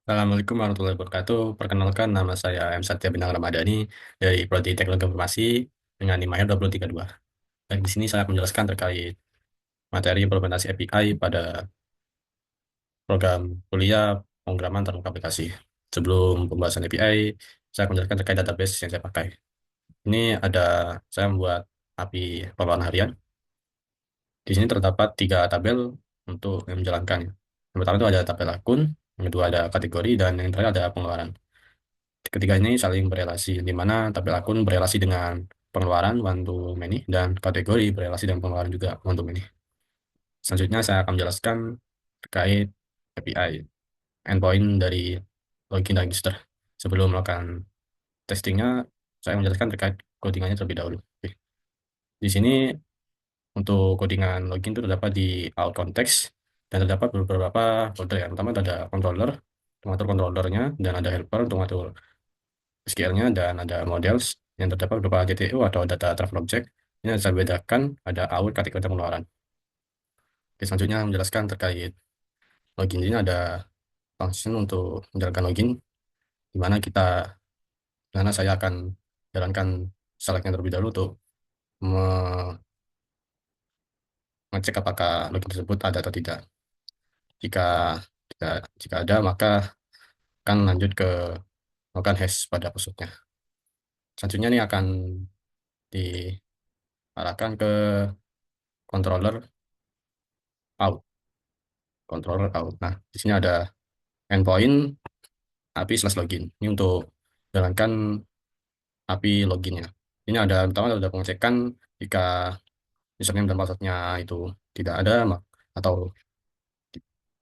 Assalamualaikum warahmatullahi wabarakatuh. Perkenalkan, nama saya M. Satya Bintang Ramadhani dari Prodi Teknologi Informasi dengan NIM 2032. Dan di sini saya akan menjelaskan terkait materi implementasi API pada program kuliah pemrograman terhadap aplikasi. Sebelum pembahasan API, saya akan menjelaskan terkait database yang saya pakai. Ini ada saya membuat API pengelolaan harian. Di sini terdapat tiga tabel untuk yang menjalankannya. Yang pertama itu ada tabel akun, yang kedua ada kategori, dan yang terakhir ada pengeluaran. Ketiga ini saling berelasi, di mana tabel akun berelasi dengan pengeluaran one to many dan kategori berelasi dengan pengeluaran juga one to many. Selanjutnya saya akan menjelaskan terkait API, endpoint dari login dan register. Sebelum melakukan testingnya, saya menjelaskan terkait codingannya terlebih dahulu. Oke. Di sini untuk codingan login itu terdapat di out context dan terdapat beberapa folder. Yang pertama ada controller, untuk mengatur controllernya, dan ada helper untuk mengatur SQL-nya, dan ada models yang terdapat berupa DTO atau data travel object. Ini saya bedakan ada out kategori pengeluaran. Oke, selanjutnya menjelaskan terkait login. Ini ada function untuk menjalankan login, di mana saya akan jalankan selectnya terlebih dahulu untuk mengecek apakah login tersebut ada atau tidak. Jika jika, jika ada, maka akan lanjut ke melakukan hash pada passwordnya. Selanjutnya ini akan diarahkan ke controller out, controller out. Nah, di sini ada endpoint API slash login. Ini untuk jalankan API loginnya. Ini ada pertama ada pengecekan jika username dan passwordnya itu tidak ada atau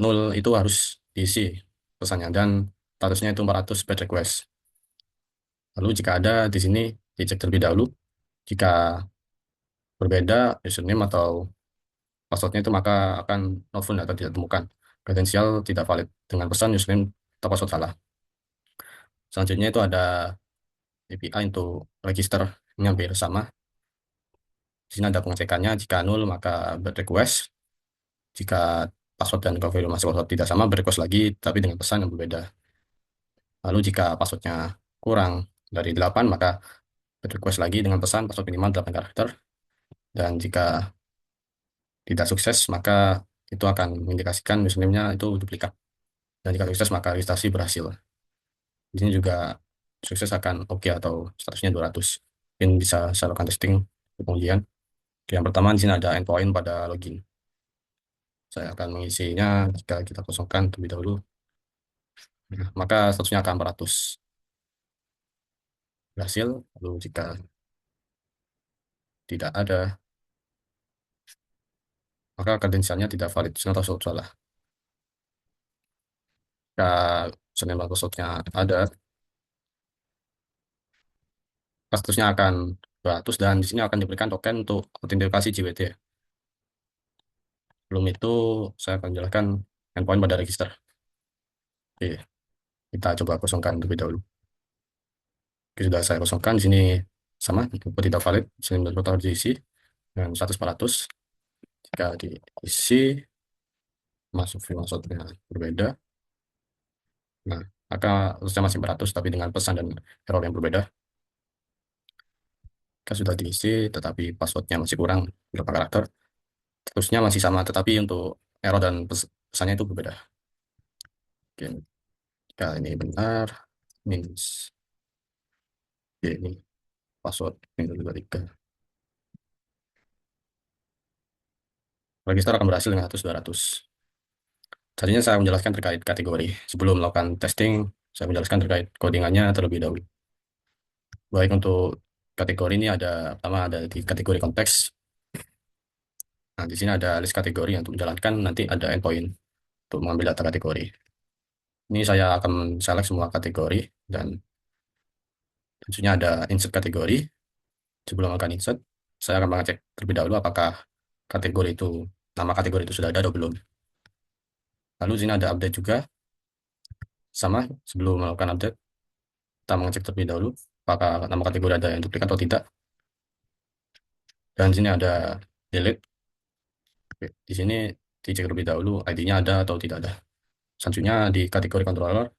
nol, itu harus diisi pesannya, dan statusnya itu 400 page request. Lalu jika ada, di sini dicek terlebih dahulu. Jika berbeda username atau passwordnya itu, maka akan not found atau tidak temukan. Kredensial tidak valid dengan pesan username atau password salah. Selanjutnya itu ada API untuk register, ini hampir sama. Di sini ada pengecekannya, jika nol maka request, jika password dan konfirmasi password tidak sama, request lagi tapi dengan pesan yang berbeda. Lalu jika passwordnya kurang dari 8, maka request lagi dengan pesan password minimal 8 karakter. Dan jika tidak sukses, maka itu akan mengindikasikan username-nya itu duplikat. Dan jika sukses, maka registrasi berhasil. Di sini juga sukses akan oke atau statusnya 200. Mungkin bisa saya lakukan testing untuk pengujian. Oke, yang pertama di sini ada endpoint pada login. Saya akan mengisinya jika kita kosongkan terlebih dahulu. Nah, maka statusnya akan 400. Berhasil. Lalu jika tidak ada, maka kredensialnya tidak valid. Di sini atau salah. Jika username atau passwordnya ada, statusnya akan 200, dan di sini akan diberikan token untuk autentikasi JWT. Belum itu, saya akan jelaskan endpoint pada register. Oke, kita coba kosongkan terlebih dahulu. Oke, sudah saya kosongkan. Di sini sama, input tidak valid. Di sini total diisi dengan 100/400. Jika diisi, masuk maksudnya berbeda. Nah, maka statusnya masih 400, tapi dengan pesan dan error yang berbeda. Jika sudah diisi, tetapi passwordnya masih kurang berapa karakter. Statusnya masih sama, tetapi untuk error dan pesannya itu berbeda. Oke, jika ini benar, means ini password ini 23. Register akan berhasil dengan 100/200. Tadinya saya menjelaskan terkait kategori. Sebelum melakukan testing, saya menjelaskan terkait codingannya terlebih dahulu. Baik, untuk kategori ini ada pertama ada di kategori konteks. Nah, di sini ada list kategori yang untuk menjalankan, nanti ada endpoint untuk mengambil data kategori. Ini saya akan select semua kategori, dan tentunya ada insert kategori. Sebelum melakukan insert, saya akan mengecek terlebih dahulu apakah kategori itu, nama kategori itu sudah ada atau belum. Lalu di sini ada update juga. Sama, sebelum melakukan update, kita mengecek terlebih dahulu apakah nama kategori ada yang duplikat atau tidak. Dan di sini ada delete. Oke, di sini dicek terlebih dahulu ID-nya ada atau tidak ada. Selanjutnya di kategori controller,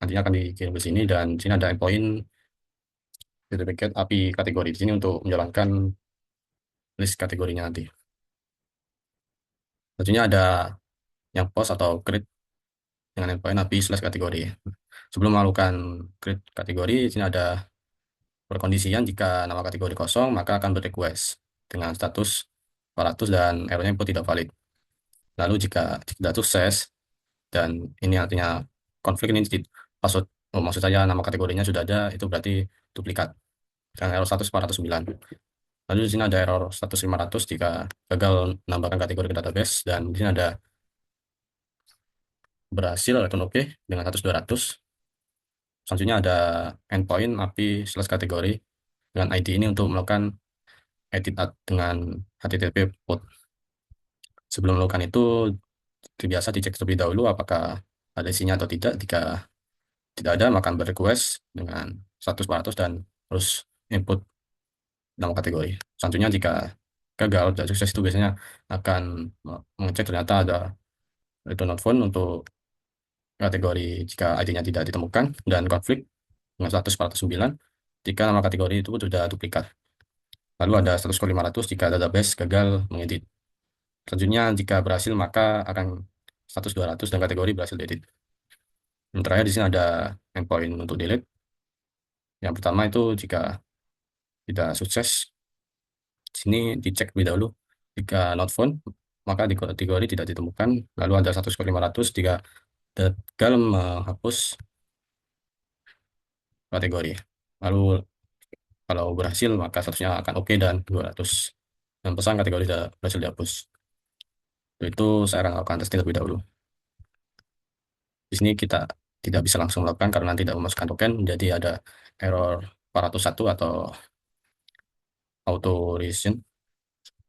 nantinya akan dikirim ke sini, dan di sini ada endpoint sertifikat API kategori di sini untuk menjalankan list kategorinya nanti. Tentunya ada yang post atau create dengan endpoint API slash kategori. Sebelum melakukan create kategori, di sini ada perkondisian. Jika nama kategori kosong, maka akan berrequest dengan status 400 dan errornya input tidak valid. Lalu jika tidak sukses, dan ini artinya konflik ini maksud maksud saya nama kategorinya sudah ada, itu berarti duplikat. Dan error status 409. Lalu di sini ada error status 500 jika gagal menambahkan kategori ke database, dan di sini ada berhasil atau oke dengan status 200. Selanjutnya ada endpoint API slash kategori dengan ID ini untuk melakukan edit dengan HTTP port. Sebelum melakukan itu, biasa dicek terlebih dahulu apakah ada isinya atau tidak. Jika tidak ada, maka berrequest dengan status 400 dan terus input nama kategori. Selanjutnya jika gagal dan sukses, itu biasanya akan mengecek ternyata ada return not found untuk kategori jika ID-nya tidak ditemukan, dan konflik dengan status 409 jika nama kategori itu sudah duplikat. Lalu ada status 500 jika database gagal mengedit. Selanjutnya jika berhasil, maka akan status 200 dan kategori berhasil diedit. Yang terakhir di sini ada endpoint untuk delete. Yang pertama itu jika tidak sukses, di sini dicek lebih dahulu. Jika not found, maka di kategori tidak ditemukan. Lalu ada status 500 jika gagal menghapus kategori. Lalu kalau berhasil, maka statusnya akan oke dan 200. Dan pesan kategori sudah berhasil dihapus. Itu saya akan lakukan testing terlebih dahulu. Di sini kita tidak bisa langsung melakukan karena tidak memasukkan token, jadi ada error 401 atau authorization.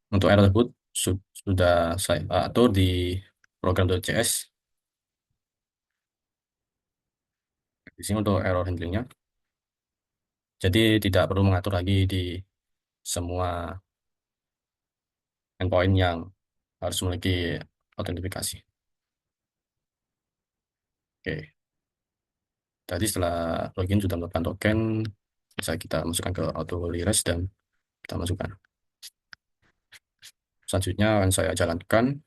Untuk error tersebut sudah saya atur di program.cs. Di sini untuk error handlingnya, jadi tidak perlu mengatur lagi di semua endpoint yang harus memiliki autentifikasi. Oke, tadi setelah login sudah mendapatkan token, bisa kita masukkan ke auto rest dan kita masukkan. Selanjutnya akan saya jalankan,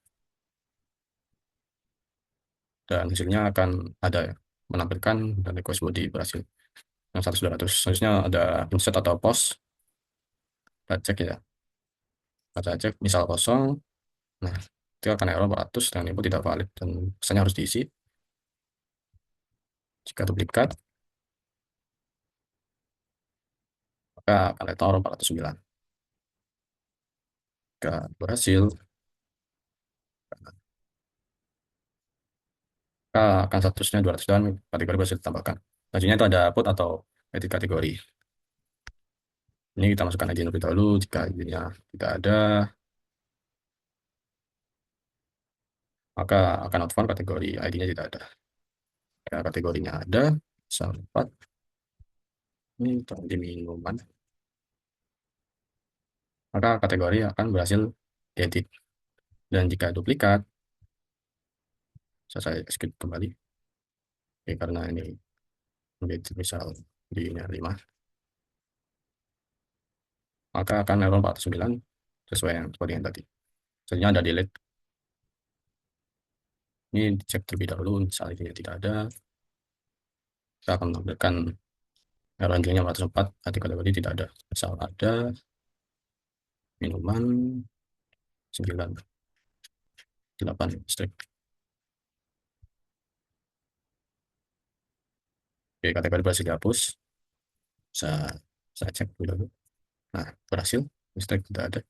dan hasilnya akan ada menampilkan dan request body berhasil yang 100-200. Selanjutnya ada insert atau post. Kita cek ya, kita cek misal kosong. Nah, itu akan error 400 dan input tidak valid dan pesannya harus diisi. Jika duplikat, maka akan error 409. Jika berhasil, maka akan statusnya 200 dan kategori berhasil ditambahkan. Selanjutnya itu ada put atau edit kategori. Ini kita masukkan ID terlebih dahulu. Jika ID-nya tidak ada, maka akan not found kategori ID-nya tidak ada. Ya, kategorinya ada, misal 4. Ini di minuman. Maka kategori akan berhasil diedit. Dan jika duplikat, saya skip kembali. Oke, karena ini menjadi misal di 5, maka akan error 409 sesuai yang seperti yang tadi. Selanjutnya ada delete. Ini dicek terlebih dahulu, misal ini tidak ada. Kita akan menampilkan error handlingnya 404, nanti kategori tidak ada. Misal ada minuman 98 strip. Oke, kategori berhasil dihapus. Saya, saya cek dulu. Nah, berhasil. Strip tidak ada.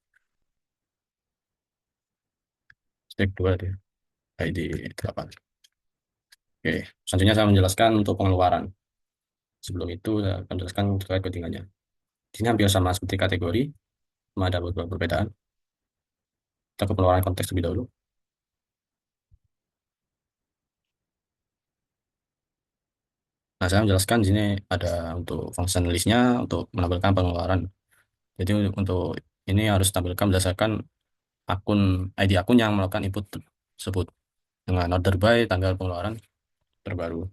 Strip 2 dia. ID 8. Oke, selanjutnya saya menjelaskan untuk pengeluaran. Sebelum itu, saya akan menjelaskan terkait codingannya. Di sini hampir sama seperti kategori, cuma ada beberapa perbedaan. Kita ke pengeluaran konteks lebih dahulu. Nah, saya menjelaskan di sini ada untuk function list-nya untuk menampilkan pengeluaran. Jadi untuk ini harus tampilkan berdasarkan akun ID akun yang melakukan input tersebut dengan order by tanggal pengeluaran terbaru.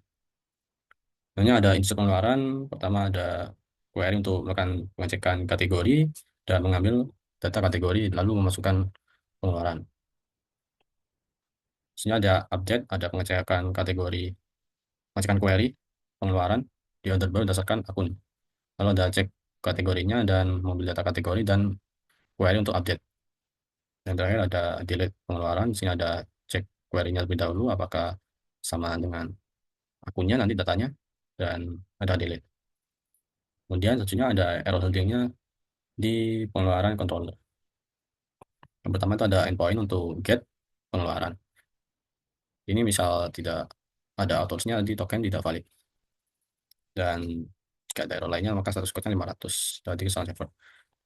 Sebenarnya ada instruksi pengeluaran. Pertama ada query untuk melakukan pengecekan kategori dan mengambil data kategori lalu memasukkan pengeluaran. Sini ada update, ada pengecekan kategori, pengecekan query, pengeluaran di order baru berdasarkan akun. Lalu ada cek kategorinya dan mengambil data kategori dan query untuk update. Dan terakhir ada delete pengeluaran. Di sini ada cek query-nya lebih dahulu apakah sama dengan akunnya nanti datanya dan ada delete. Kemudian selanjutnya ada error handling-nya di pengeluaran controller. Yang pertama itu ada endpoint untuk get pengeluaran. Ini misal tidak ada authors-nya di token tidak valid. Dan jika ada error lainnya maka status code-nya 500 dari kesalahan server.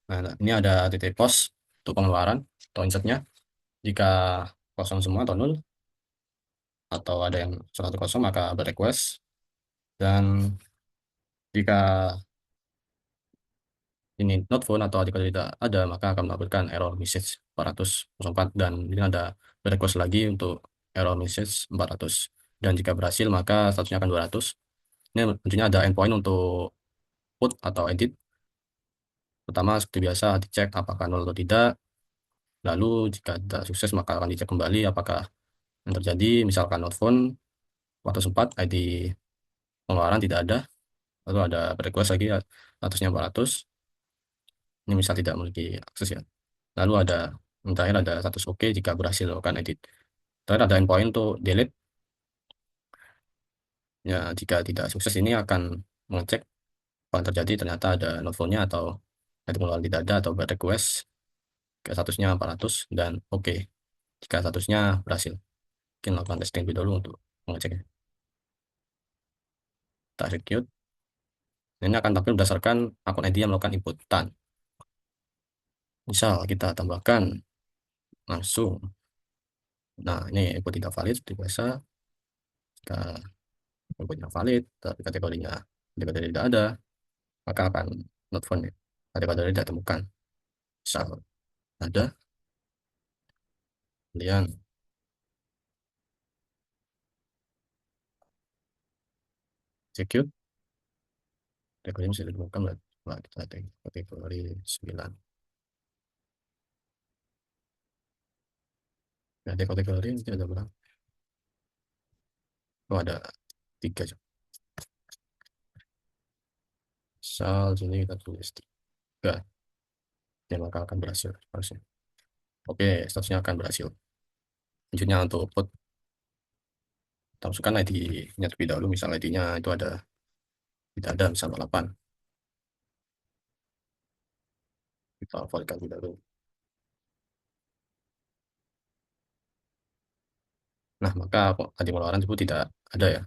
Nah, ini ada titik post untuk pengeluaran atau insert-nya. Jika kosong semua atau nol atau ada yang satu kosong maka request. Dan jika ini not found atau jika tidak ada maka akan melaporkan error message 404 dan ini ada request lagi untuk error message 400 dan jika berhasil maka statusnya akan 200. Ini tentunya ada endpoint untuk put atau edit. Pertama seperti biasa dicek apakah nol atau tidak, lalu jika tidak sukses maka akan dicek kembali apakah yang terjadi, misalkan not found 404 ID pengeluaran tidak ada, lalu ada request lagi statusnya 400. Ini misal tidak memiliki akses ya. Lalu ada yang terakhir ada status oke jika berhasil melakukan edit. Terakhir ada endpoint untuk delete. Ya, jika tidak sukses ini akan mengecek apa yang terjadi, ternyata ada not found-nya atau nanti pengeluaran tidak ada atau bad request ke statusnya 400 dan oke jika statusnya berhasil. Mungkin lakukan testing lebih dulu untuk mengeceknya. Kita execute. Ini akan tampil berdasarkan akun ID yang melakukan inputan. Misal kita tambahkan langsung. Nah, ini input tidak valid seperti biasa. Jika inputnya valid, tapi kategori tidak ada, maka akan not found. Kategori tidak temukan. Misal ada, kemudian execute, kategori bisa ditemukan. Nah, kita ada kategori 9. Nah, di kategori ini ada berapa? Oh, ada 3. Misal sini kita tulis 3. Ya, maka akan berhasil harusnya. Oke, statusnya akan berhasil. Selanjutnya untuk output, kita masukkan ID-nya terlebih dahulu. Misal ID-nya itu ada, tidak ada, misal 8. Kita validkan terlebih dahulu. Nah, maka ID pengeluaran tersebut tidak ada ya.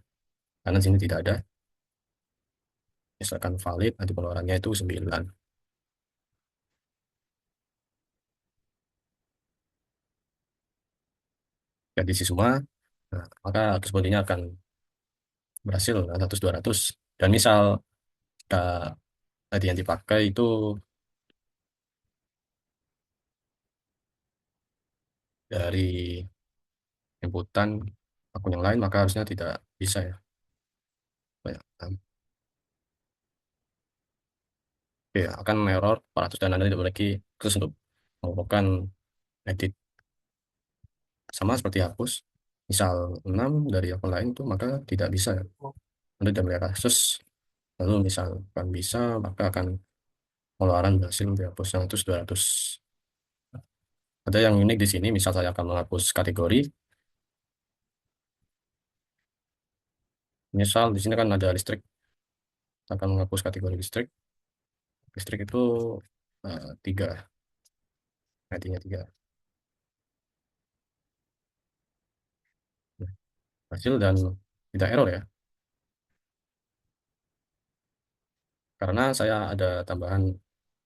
Karena sini tidak ada. Misalkan valid, ID pengeluarannya itu 9. Ya, diisi semua. Nah, maka sepertinya akan berhasil 100-200. Dan misal ID yang dipakai itu dari inputan akun yang lain, maka harusnya tidak bisa ya. Banyak. Oke, akan error 400 dan Anda tidak memiliki akses untuk melakukan edit sama seperti hapus. Misal 6 dari akun lain itu maka tidak bisa ya. Anda tidak memiliki akses. Lalu misalkan bisa maka akan pengeluaran berhasil dihapus 100-200. Ada yang unik di sini, misal saya akan menghapus kategori. Misal di sini kan ada listrik. Kita akan menghapus kategori listrik. Listrik itu 3, artinya 3. Hasil dan tidak error ya. Karena saya ada tambahan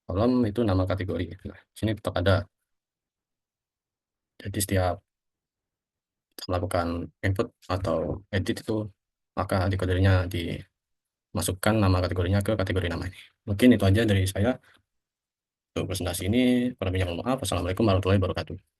kolom itu nama kategori. Nah, sini tetap ada. Jadi setiap kita melakukan input atau edit itu, maka di kategorinya dimasukkan nama kategorinya ke kategori nama ini. Mungkin itu aja dari saya untuk presentasi ini. Kurang lebihnya mohon maaf. Wassalamualaikum warahmatullahi wabarakatuh.